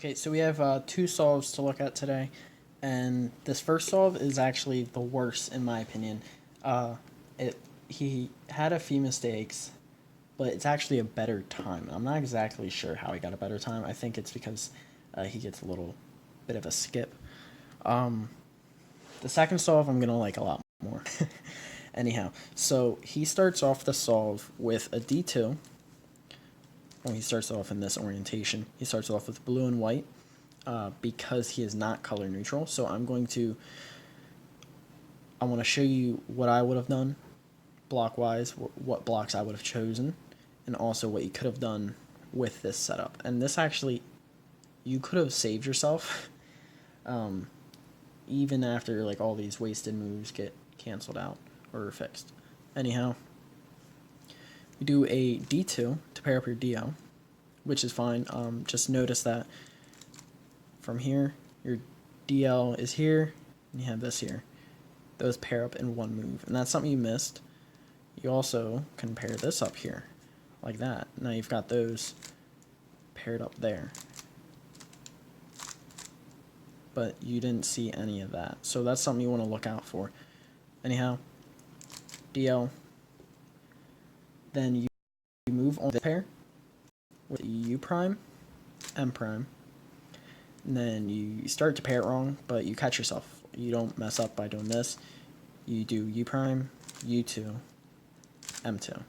Okay, so we have two solves to look at today, and this first solve is actually the worst in my opinion. Uh, it he had a few mistakes, but it's actually a better time. I'm not exactly sure how he got a better time. I think it's because he gets a little bit of a skip. Um, the second solve I'm gonna like a lot more. Anyhow, so he starts off the solve with a D2. When he starts off in this orientation, he starts off with blue and white because he is not color neutral. So I want to show you what I would have done block wise, what blocks I would have chosen, and also what you could have done with this setup. And this actually, you could have saved yourself even after like all these wasted moves get canceled out or fixed. Anyhow, you do a D2 to pair up your DO, which is fine. Just notice that from here, your DL is here, and you have this here. Those pair up in one move, and that's something you missed. You also can pair this up here, like that. Now you've got those paired up there. But you didn't see any of that, so that's something you want to look out for. Anyhow, DL. Then you move on the pair with U prime, M prime. And then you start to pair it wrong, but you catch yourself. You don't mess up by doing this. You do U prime, U2, M2. And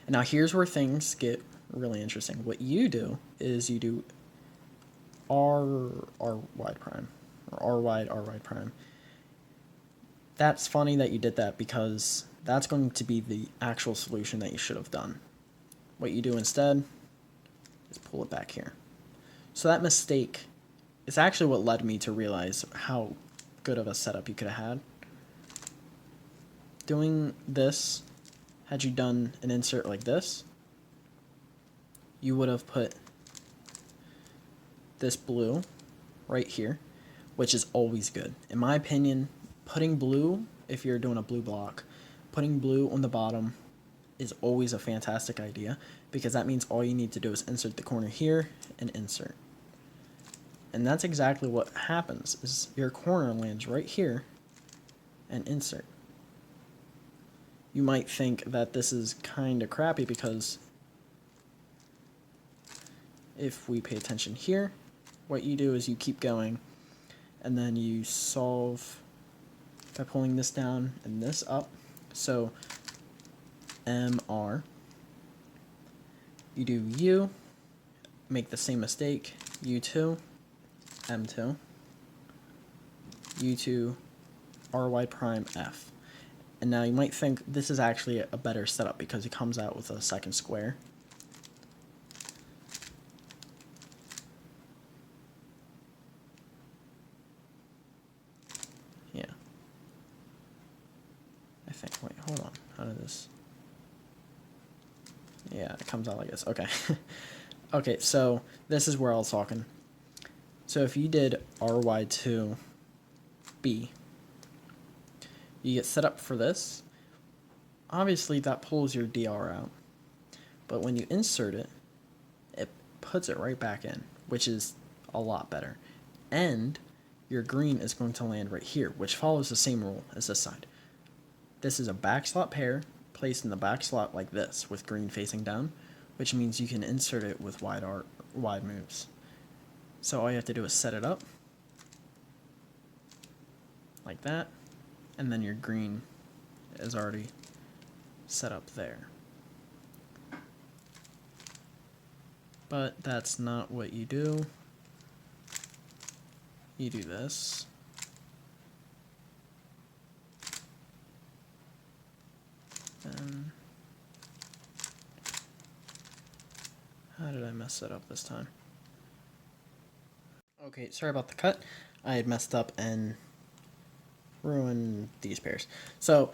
now here's where things get really interesting. What you do is you do R wide prime, or R wide prime. That's funny that you did that because that's going to be the actual solution that you should have done. What you do instead is pull it back here. So that mistake is actually what led me to realize how good of a setup you could have had. Doing this, had you done an insert like this, you would have put this blue right here, which is always good. In my opinion, putting blue, if you're doing a blue block, putting blue on the bottom is always a fantastic idea because that means all you need to do is insert the corner here and insert. And that's exactly what happens, is your corner lands right here and insert. You might think that this is kind of crappy because if we pay attention here, what you do is you keep going and then you solve by pulling this down and this up. So MR, you do U, make the same mistake, U2, M2, U2, RY prime F. And now you might think this is actually a better setup because it comes out with a second square. Yeah. I think, wait, hold on. How did this? Yeah, it comes out like this. Okay. Okay, so this is where I was talking. So if you did RY2B, you get set up for this. Obviously, that pulls your DR out. But when you insert it, it puts it right back in, which is a lot better. And your green is going to land right here, which follows the same rule as this side. This is a back slot pair placed in the back slot like this, with green facing down, which means you can insert it with wide moves. So all you have to do is set it up like that, and then your green is already set up there. But that's not what you do. You do this. Then how did I mess it up this time? Okay, sorry about the cut. I had messed up and ruined these pairs. So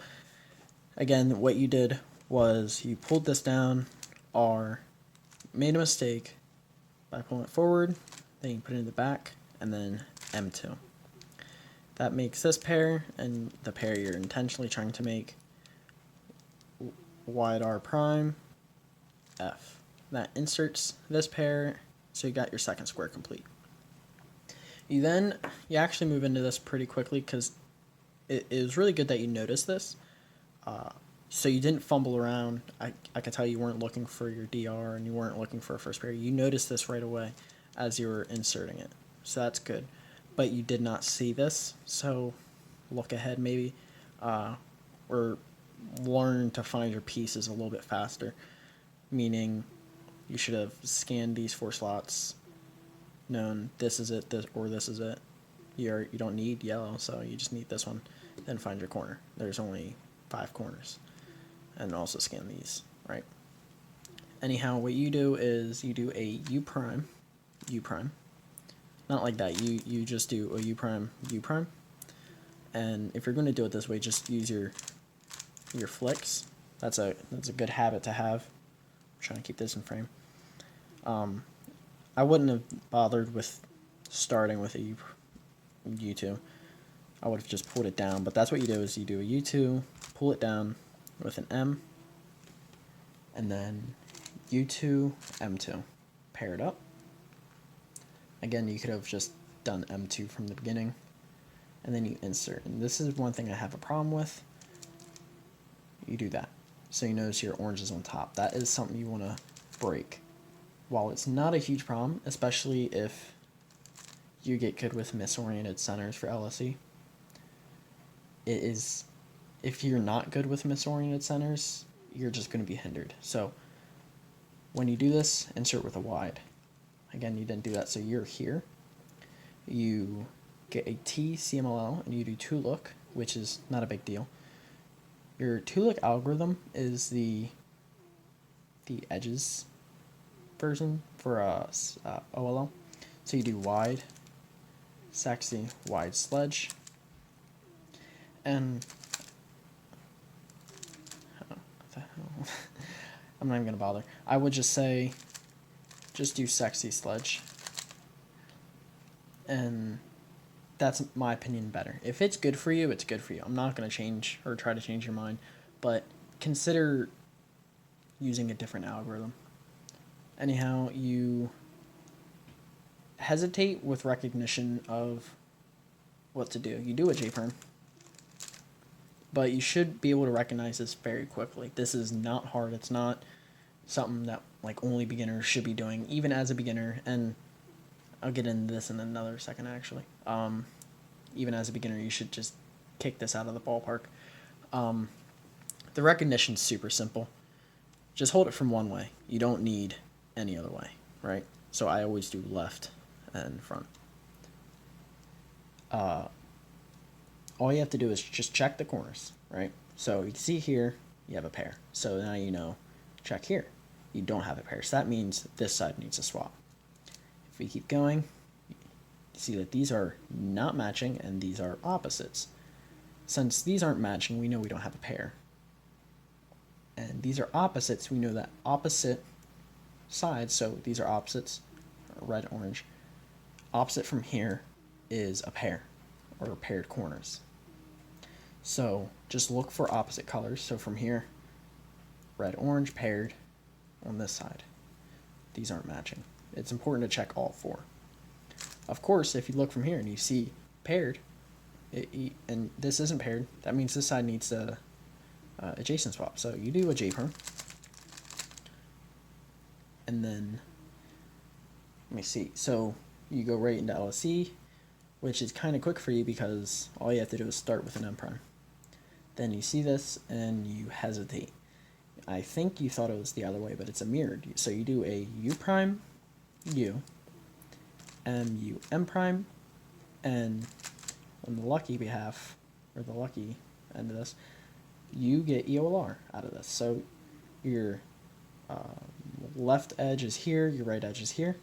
again, what you did was you pulled this down, R, made a mistake by pulling it forward, then you put it in the back, and then M2. That makes this pair, and the pair you're intentionally trying to make, wide R prime, F. That inserts this pair So you got your second square complete. You actually move into this pretty quickly because it was really good that you noticed this. So you didn't fumble around. I could tell you weren't looking for your DR and you weren't looking for a first pair. You noticed this right away as you were inserting it. So that's good. But you did not see this, so look ahead maybe. Or learn to find your pieces a little bit faster. Meaning you should have scanned these 4 slots, known this is it, this is it. You don't need yellow, so you just need this one. Then find your corner. There's only 5 corners. And also scan these, right? Anyhow, what you do is you do a U prime. Not like that. You just do a U prime. And if you're going to do it this way, just use your flicks. That's a good habit to have. I'm trying to keep this in frame. I wouldn't have bothered with starting with a U2. I would have just pulled it down, but that's what you do is you do a U2, pull it down with an M, and then U2, M2. Pair it up. Again, you could have just done M2 from the beginning, and then you insert. And this is one thing I have a problem with. You do that. So you notice your orange is on top. That is something you want to break. While it's not a huge problem, especially if you get good with misoriented centers for LSE, it is, if you're not good with misoriented centers, you're just going to be hindered. So when you do this, insert with a wide. Again, you didn't do that, so you're here. You get a T CMLL and you do 2-look, which is not a big deal. Your 2-look algorithm is the edges version for OLL. So you do wide, sexy, wide sledge, and what the hell? I'm not even gonna bother. I would just say, just do sexy sledge, and that's my opinion better. If it's good for you, it's good for you. I'm not gonna change or try to change your mind, but consider using a different algorithm. Anyhow, you hesitate with recognition of what to do. You do a J-perm, but you should be able to recognize this very quickly. This is not hard. It's not something that like only beginners should be doing, even as a beginner. And I'll get into this in another second, actually. Even as a beginner, you should just kick this out of the ballpark. The recognition's super simple. Just hold it from one way. You don't need any other way, right? So I always do left and front. All you have to do is just check the corners, right? So you can see here, you have a pair. So now you know, check here. You don't have a pair. So that means this side needs a swap. If we keep going, you see that these are not matching and these are opposites. Since these aren't matching, we know we don't have a pair. And these are opposites. We know that opposite sides, so these are opposites, red, orange. Opposite from here is a pair, or paired corners. So just look for opposite colors. So from here, red, orange, paired on this side. These aren't matching. It's important to check all 4. Of course, if you look from here and you see paired, and this isn't paired, that means this side needs a adjacent swap. So you do a J-perm, and then let me see. So you go right into LSE, which is kind of quick for you because all you have to do is start with an M prime. Then you see this and you hesitate. I think you thought it was the other way, but it's a mirrored. So you do a U prime, U, MU, M prime, and on the lucky behalf, or the lucky end of this, you get EOLR out of this. So your left edge is here, your right edge is here.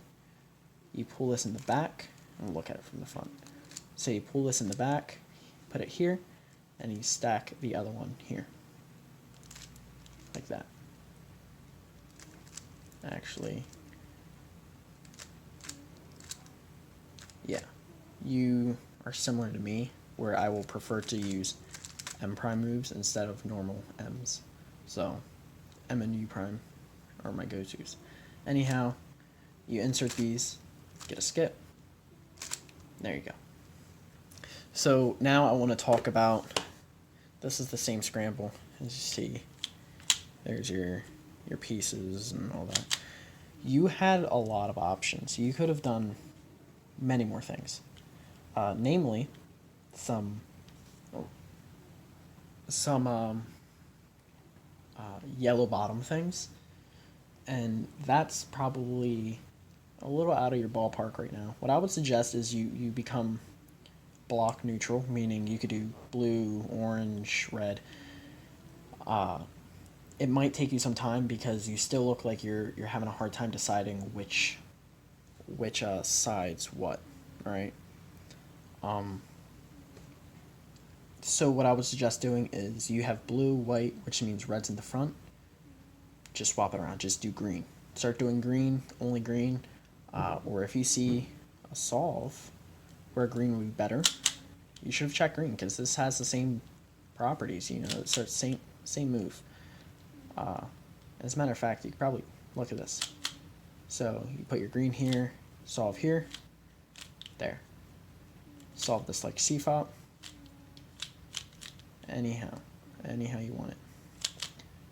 You pull this in the back, and look at it from the front. So you pull this in the back, put it here, and you stack the other one here. Like that. Actually, yeah. You are similar to me, where I will prefer to use M prime moves instead of normal M's. So M and U prime are my go-tos. Anyhow, You insert these, get a skip. There you go. So now I want to talk about, this is the same scramble. As you see, there's your pieces and all that. You had a lot of options. You could have done many more things. Namely, some yellow bottom things. And that's probably a little out of your ballpark right now. What I would suggest is you become block neutral, meaning you could do blue, orange, red. It might take you some time because you still look like you're having a hard time deciding which side's what, right? So what I would suggest doing is you have blue, white, which means red's in the front. Just swap it around. Just do green. Start doing green, only green. Or if you see a solve where green would be better, you should have checked green because this has the same properties. You know, it starts same move. As a matter of fact, you could probably look at this. So you put your green here, solve here, there. Solve this like C-fop. Anyhow you want it.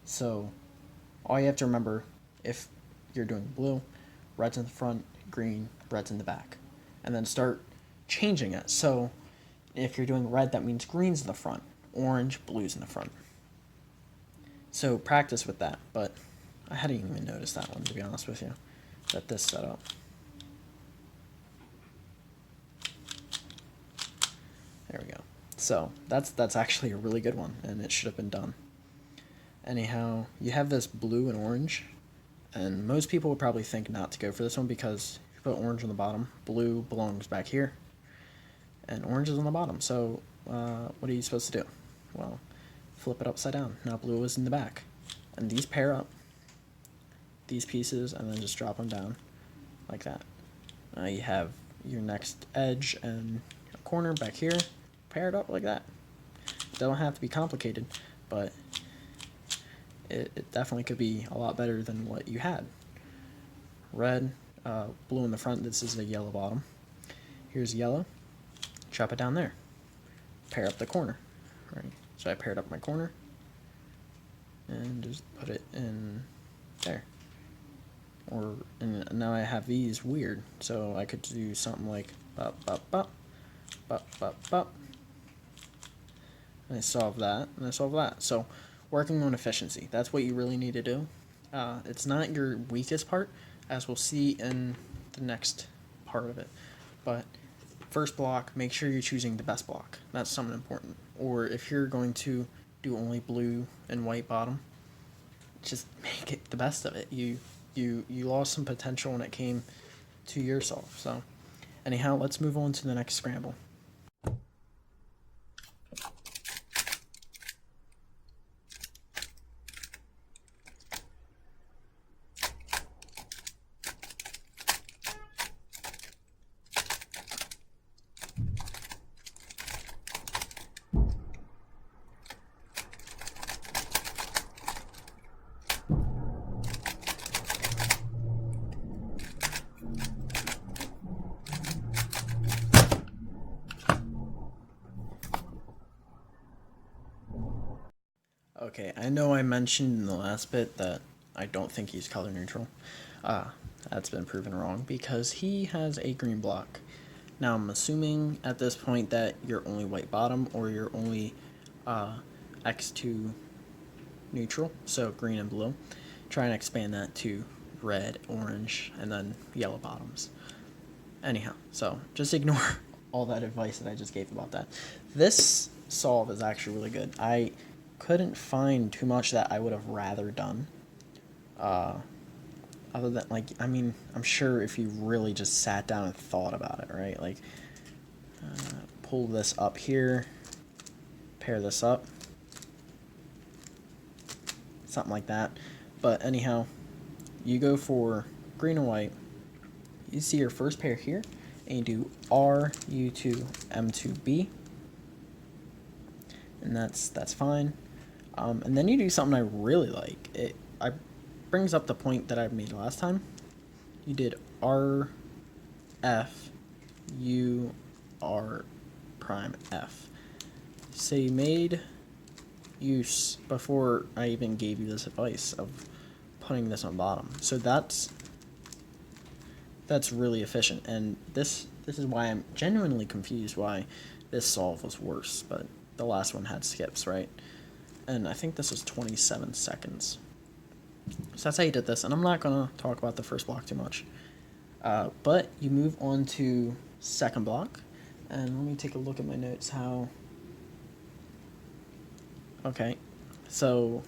So all you have to remember, if you're doing blue, red's in the front, green, red's in the back. And then start changing it. So if you're doing red, that means green's in the front, orange, blue's in the front. So practice with that, but I hadn't even noticed that one, to be honest with you, that this setup. There we go. So that's actually a really good one, and it should have been done. Anyhow, you have this blue and orange, and most people would probably think not to go for this one because if you put orange on the bottom, blue belongs back here, and orange is on the bottom. So what are you supposed to do? Well, flip it upside down. Now blue is in the back, and these pair up, these pieces, and then just drop them down like that. Now you have your next edge and a corner back here paired up like that. It don't have to be complicated, but it definitely could be a lot better than what you had. Red, blue in the front. This is a yellow bottom. Here's yellow. Chop it down there. Pair up the corner. Right. So I paired up my corner and just put it in there. And now I have these weird. So I could do something like bop bop bop bop bop bop. And I solve that, and I solve that. So working on efficiency, that's what you really need to do. It's not your weakest part, as we'll see in the next part of it. But first block, make sure you're choosing the best block. That's something important. Or if you're going to do only blue and white bottom, just make it the best of it. You lost some potential when it came to yourself. So anyhow, let's move on to the next scramble. Okay, I know I mentioned in the last bit that I don't think he's color neutral. That's been proven wrong because he has a green block. Now I'm assuming at this point that you're only white bottom or you're only X2 neutral, so green and blue. Try and expand that to red, orange, and then yellow bottoms. Anyhow, so just ignore all that advice that I just gave about that. This solve is actually really good. I couldn't find too much that I would have rather done. Other than, like, I mean, I'm sure if you really just sat down and thought about it, right? Like, pull this up here, pair this up, something like that. But anyhow, you go for green and white. You see your first pair here, and you do R, U2, M2B, and that's fine. And then you do something I really like. It brings up the point that I made last time. You did R F U R prime F. Say made use before I even gave you this advice of putting this on bottom. So that's really efficient, and this is why I'm genuinely confused why this solve was worse, but the last one had skips, right? And I think this was 27 seconds. So that's how you did this, and I'm not gonna talk about the first block too much. But you move on to second block, and let me take a look at my notes. Okay, so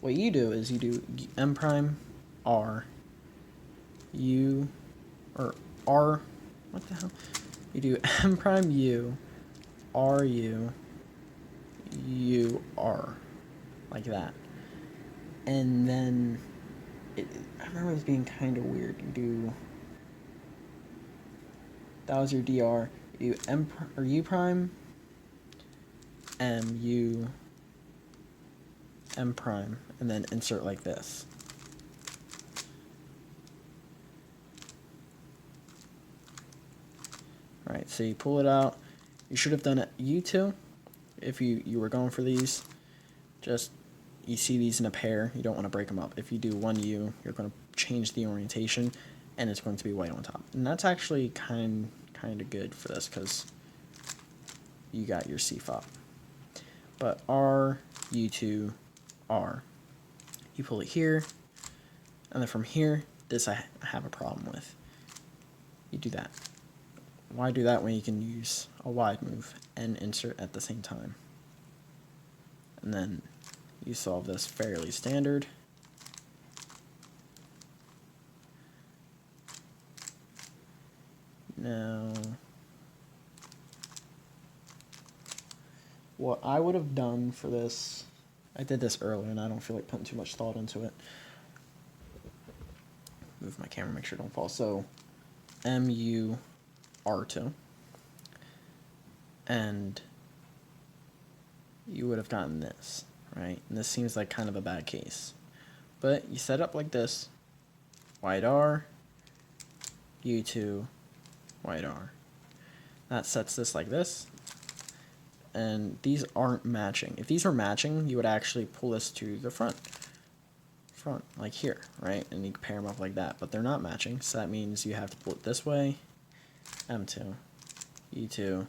what you do is you do M prime R U or R, what the hell? You do M prime U R U U R, like that. And then I remember it was being kind of weird. You do, that was your DR. You do M or U prime M U M prime, and then insert like this. Alright, so you pull it out. You should have done it U2 if you were going for these. Just, you see these in a pair, you don't want to break them up. If you do one U, you're going to change the orientation, and it's going to be white on top. And that's actually kind of good for this, because you got your C fop. But R, U2, R. You pull it here, and then from here, this I have a problem with. You do that. Why do that when you can use a wide move and insert at the same time? And then you solve this fairly standard. Now, what I would have done for this, I did this earlier and I don't feel like putting too much thought into it. Move my camera, make sure it don't fall. So, MUR2. And you would have gotten this, right? And this seems like kind of a bad case. But you set up like this, wide R, U2, wide R. That sets this like this. And these aren't matching. If these were matching, you would actually pull this to the front, like here, right? And you can pair them up like that, but they're not matching, so that means you have to pull it this way, M2, E2,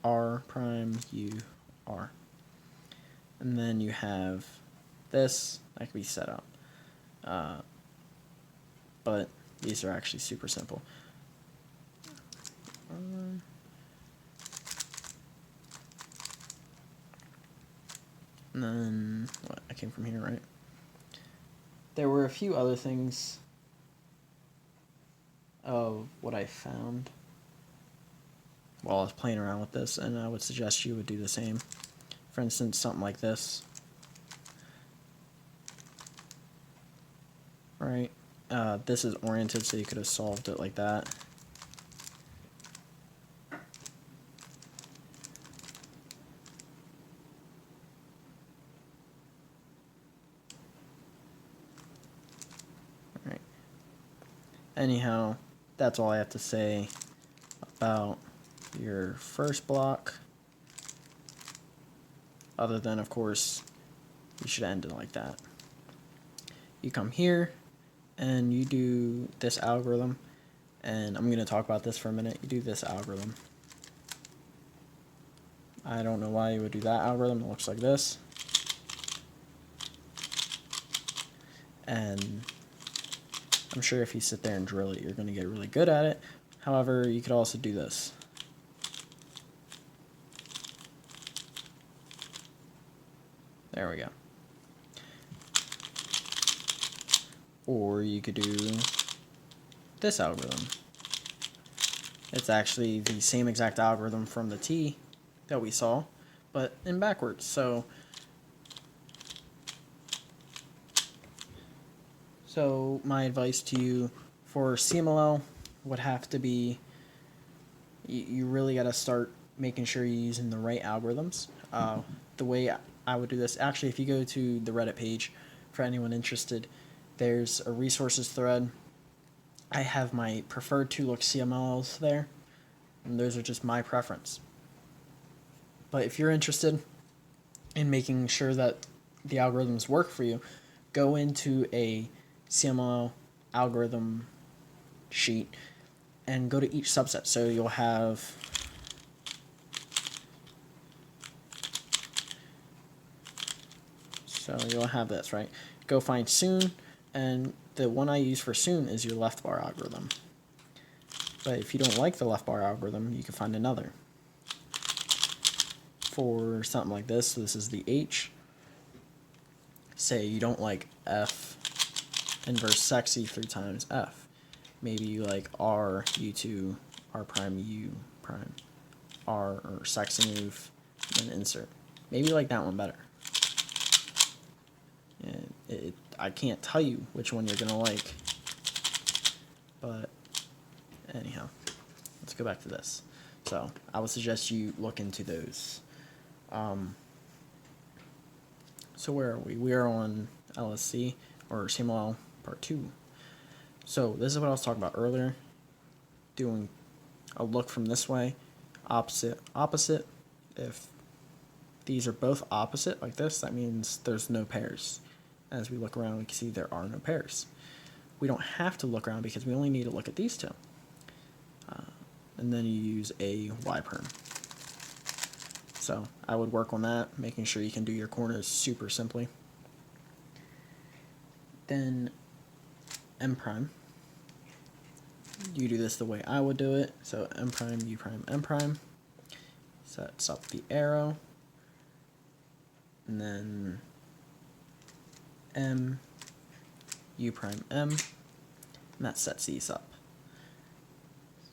R prime, U, R. And then you have this, that can be set up. But these are actually super simple. And then, what, I came from here, right? There were a few other things of what I found while I was playing around with this, and I would suggest you would do the same. For instance, something like this. Right? This is oriented, so you could have solved it like that. Right. Anyhow, that's all I have to say about your first block. Other than, of course, you should end it like that. You come here, and you do this algorithm, and I'm going to talk about this for a minute. You do this algorithm. I don't know why you would do that algorithm. It looks like this. And I'm sure if you sit there and drill it, you're going to get really good at it. However, you could also do this. There we go. Or you could do this algorithm. It's actually the same exact algorithm from the T that we saw, but in backwards. So my advice to you for CMLL would have to be, you really got to start making sure you're using the right algorithms. The way I would do this, actually, if you go to the Reddit page, for anyone interested, there's a resources thread I have my preferred to look CMLs there, and those are just my preference. But if you're interested in making sure that the algorithms work for you, go into a CML algorithm sheet and go to each subset. So you'll have this, right? Go find soon, and the one I use for soon is your left bar algorithm. But if you don't like the left bar algorithm, you can find another. For something like this, so this is the H. Say you don't like F inverse sexy 3 times F. Maybe you like R, U2, R prime, U prime, R, or sexy move, then insert. Maybe you like that one better. And I can't tell you which one you're going to like. But anyhow, let's go back to this. So I would suggest you look into those. So where are we? We are on LSC, or CML part 2. So this is what I was talking about earlier. Doing a look from this way, opposite. If these are both opposite like this, that means there's no pairs. As we look around, we can see there are no pairs. We don't have to look around because we only need to look at these two. And then you use a Y perm. So I would work on that, making sure you can do your corners super simply. Then M prime. You do this the way I would do it. So M prime, U prime, M prime. Sets up the arrow. And then M, U prime, M. And that sets these up.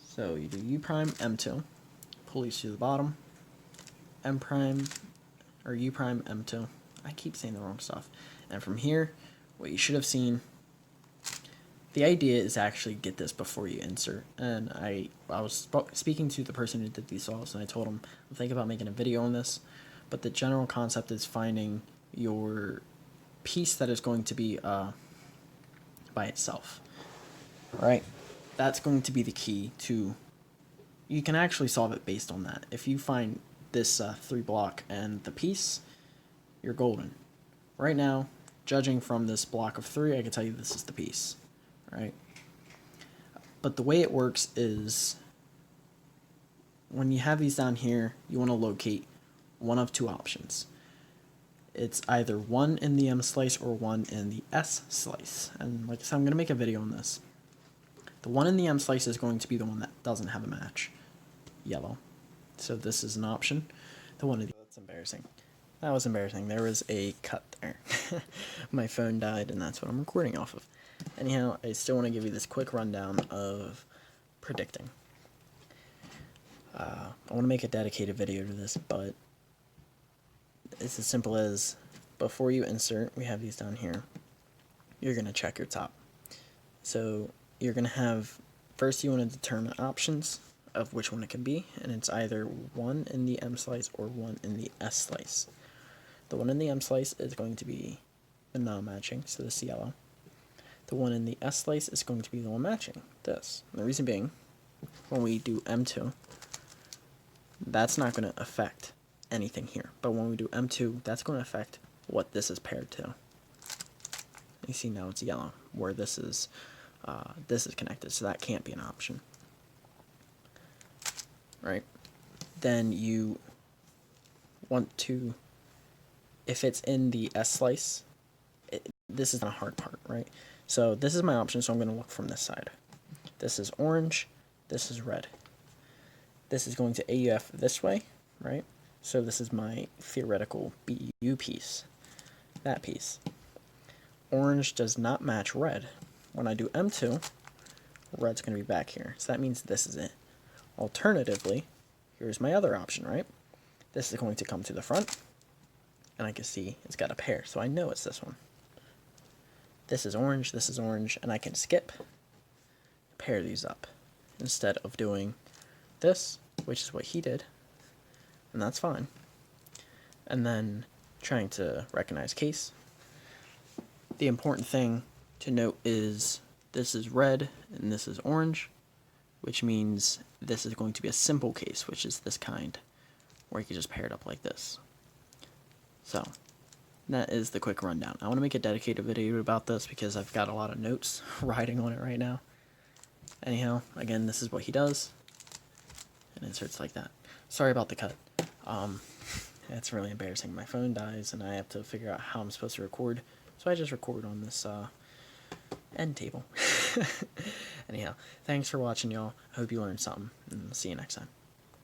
So you do U prime, M2. Pull these to the bottom. M prime, or U prime, M2. I keep saying the wrong stuff. And from here, what you should have seen, the idea is actually get this before you insert. And I was speaking to the person who did these saws, and I told him, I'm thinking about making a video on this. But the general concept is finding your piece that is going to be by itself. Right? That's going to be the key to, you can actually solve it based on that. If you find this 3 block and the piece, you're golden. Right now, judging from this block of 3, I can tell you this is the piece, right? But the way it works is, when you have these down here, you want to locate one of 2 options. It's either 1 in the M slice or 1 in the S slice. And like I said, I'm going to make a video on this. The 1 in the M slice is going to be the one that doesn't have a match, yellow. So this is an option. The one in the, that's embarrassing. That was embarrassing. There was a cut there. My phone died, and that's what I'm recording off of. Anyhow, I still want to give you this quick rundown of predicting. I want to make a dedicated video to this, but it's as simple as, before you insert, we have these down here, you're going to check your top. So you're going to have, first you want to determine options of which one it can be, and it's either 1 in the M slice or 1 in the S slice. The 1 in the M slice is going to be the non-matching, so this yellow. The 1 in the S slice is going to be the one matching, this. And the reason being, when we do M2, that's not going to affect anything here. But when we do M2, that's going to affect what this is paired to. You see now it's yellow, where this is connected, so that can't be an option. Right? Then you want to, if it's in the S slice, this is the hard part, right? So this is my option, so I'm going to look from this side. This is orange, this is red. This is going to AUF this way, right? So this is my theoretical BU piece, that piece. Orange does not match red. When I do M2, red's going to be back here, so that means this is it. Alternatively, here's my other option, right? This is going to come to the front, and I can see it's got a pair, so I know it's this one. This is orange, and I can skip, pair these up, instead of doing this, which is what he did, and that's fine. And then trying to recognize case. The important thing to note is this is red and this is orange, which means this is going to be a simple case, which is this kind, where you can just pair it up like this. So that is the quick rundown. I want to make a dedicated video about this because I've got a lot of notes riding on it right now. Anyhow, again, this is what he does, and inserts like that. Sorry about the cut. It's really embarrassing. My phone dies, and I have to figure out how I'm supposed to record, so I just record on this end table. Anyhow, thanks for watching, y'all. I hope you learned something, and see you next time.